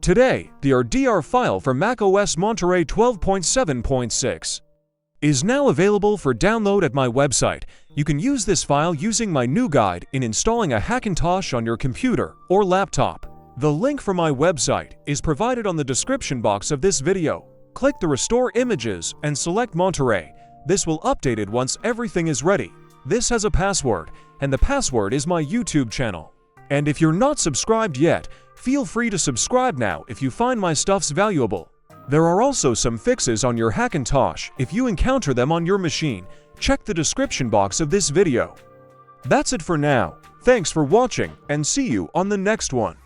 Today, the RDR file for macOS Monterey 12.7.6 is now available for download at my website. You can use this file using my new guide in installing a Hackintosh on your computer or laptop. The link for my website is provided on the description box of this video. Click the Restore Images and select Monterey. This will update it once everything is ready. This has a password, and the password is my YouTube channel. And if you're not subscribed yet, feel free to subscribe now if you find my stuffs valuable. There are also some fixes on your Hackintosh if you encounter them on your machine. Check the description box of this video. That's it for now. Thanks for watching and see you on the next one.